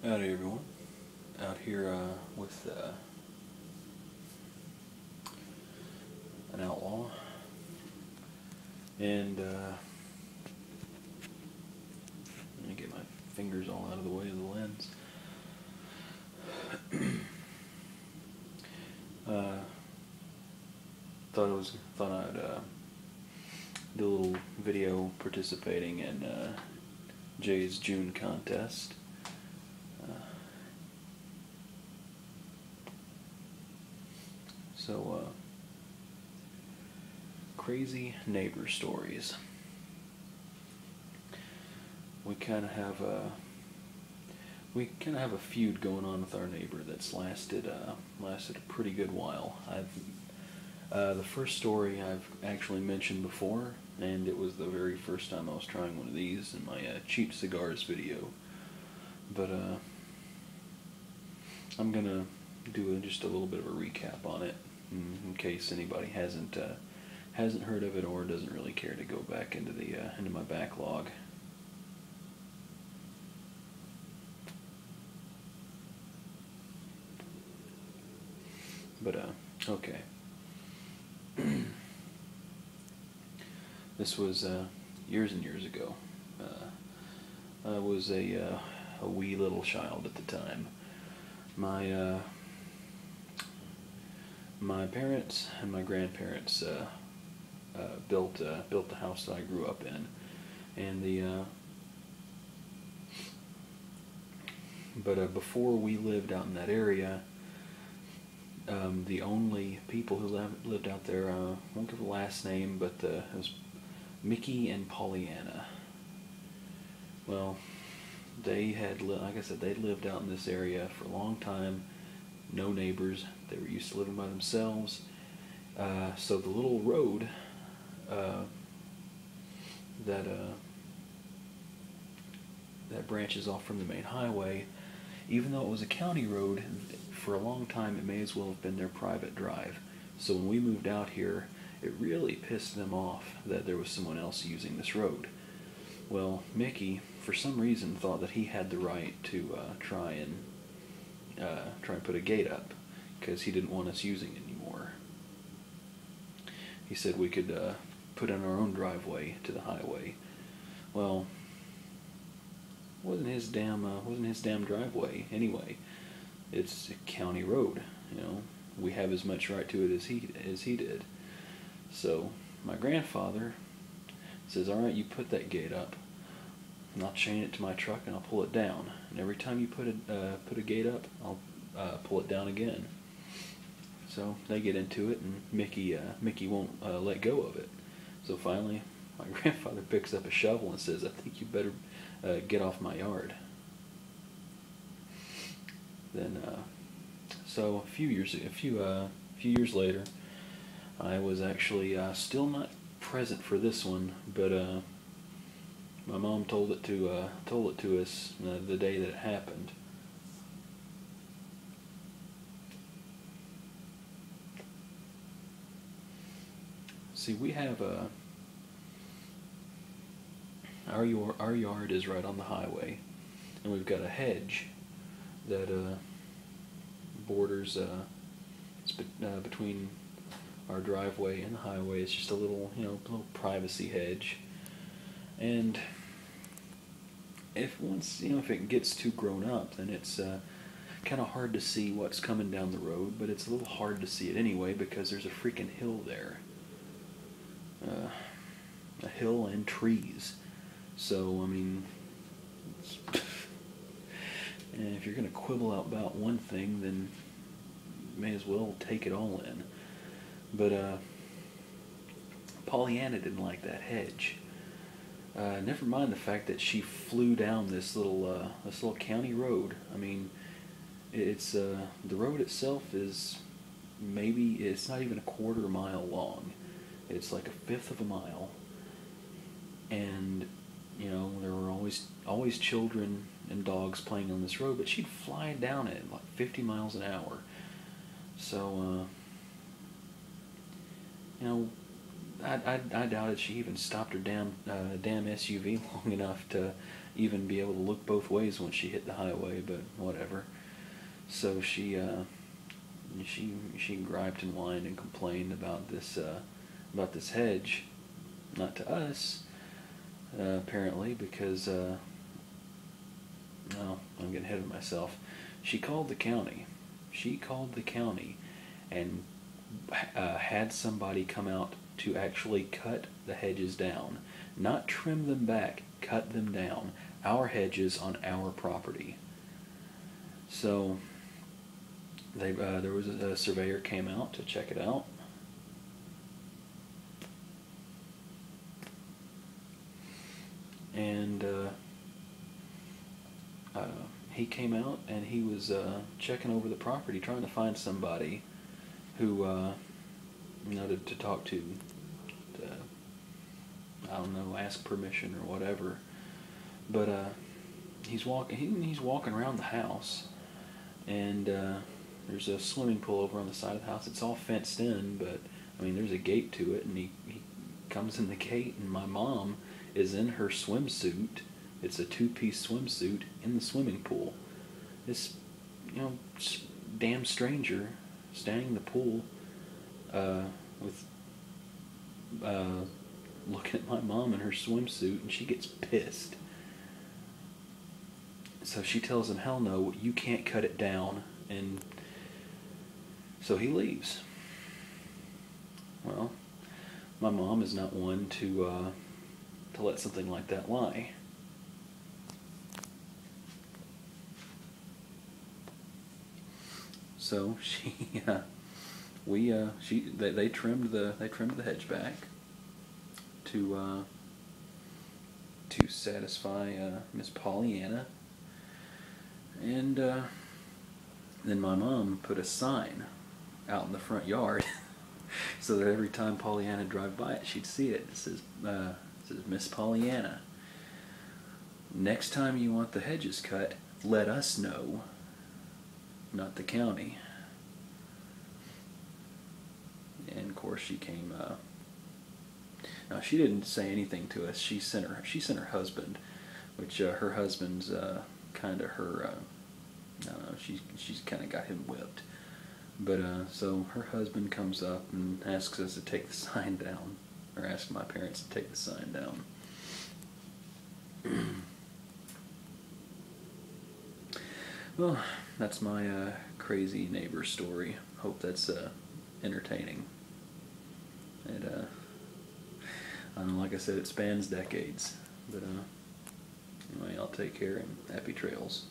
Howdy everyone, out here with an outlaw, and let me get my fingers all out of the way of the lens. uh, thought I'd do a little video participating in Jay's June contest. So, crazy neighbor stories. We kind of have a feud going on with our neighbor that's lasted a pretty good while. The first story I've actually mentioned before, and it was the very first time I was trying one of these in my cheap cigars video. But I'm gonna do just a little bit of a recap on it, in case anybody hasn't heard of it or doesn't really care to go back into my backlog. But okay. This was years and years ago. I was a wee little child at the time. My parents and my grandparents built the house that I grew up in, and before we lived out in that area, the only people who lived out there, I won't give a last name, but it was Mickey and Pollyanna. Well, like I said, they'd lived out in this area for a long time, no neighbors. They were used to living by themselves. So the little road that branches off from the main highway, even though it was a county road, for a long time it may as well have been their private drive. So when we moved out here, it really pissed them off that there was someone else using this road. Well, Mickey, for some reason, thought that he had the right to try and put a gate up, because he didn't want us using it anymore. He said we could put in our own driveway to the highway. Well, wasn't his damn driveway anyway. It's a county road, you know. We have as much right to it as he did. So my grandfather says, "All right, you put that gate up, and I'll chain it to my truck and I'll pull it down. And every time you put a gate up, I'll pull it down again." So they get into it, and Mickey won't let go of it. So finally, my grandfather picks up a shovel and says, "I think you better get off my yard." Then, so a few years later, I was actually still not present for this one, but my mom told it to us the day that it happened. See, we have our yard is right on the highway, and we've got a hedge that borders between our driveway and the highway. It's just a little privacy hedge, and if it gets too grown up, then it's kind of hard to see what's coming down the road. But it's a little hard to see it anyway, because there's a freaking hill there, a hill and trees. So I mean, and if you're going to quibble about one thing, then you may as well take it all in. But Pollyanna didn't like that hedge. Never mind the fact that she flew down this little county road. I mean, it's the road itself is it's not even a quarter mile long. It's like a fifth of a mile, and there were always children and dogs playing on this road, but she'd fly down it like 50 miles an hour. So I doubted she even stopped her damn SUV long enough to even be able to look both ways when she hit the highway, but whatever. So she griped and whined and complained about this hedge, not to us, apparently, because no, I'm getting ahead of myself. She called the county. She called the county and had somebody come out to actually cut the hedges down, not trim them back, cut them down. Our hedges on our property. So there was a surveyor came out to check it out. And he came out and he was checking over the property, trying to find somebody who, to talk to, I don't know, ask permission or whatever. But he's walking around the house, and there's a swimming pool over on the side of the house. It's all fenced in, but I mean, there's a gate to it, and he comes in the gate, and my mom is in her swimsuit. It's a two-piece swimsuit in the swimming pool. This, damn stranger standing in the pool with looking at my mom in her swimsuit, and she gets pissed. So she tells him, hell no, you can't cut it down, and so he leaves. Well, my mom is not one to let something like that lie. So they trimmed the hedge back to satisfy Miss Pollyanna, and then my mom put a sign out in the front yard so that every time Pollyanna drive by it, she'd see it. It says Miss Pollyanna. Next time you want the hedges cut, let us know, not the county. And of course she came. Now she didn't say anything to us. She sent her husband, which her husband's kind of her. I don't know. She's kind of got him whipped. But so her husband comes up and asks us to take the sign down, or asks my parents to take the sign down. Well, that's my crazy neighbor story. Hope that's entertaining. It I don't know, like I said, it spans decades. But anyway, I'll take care, and happy trails.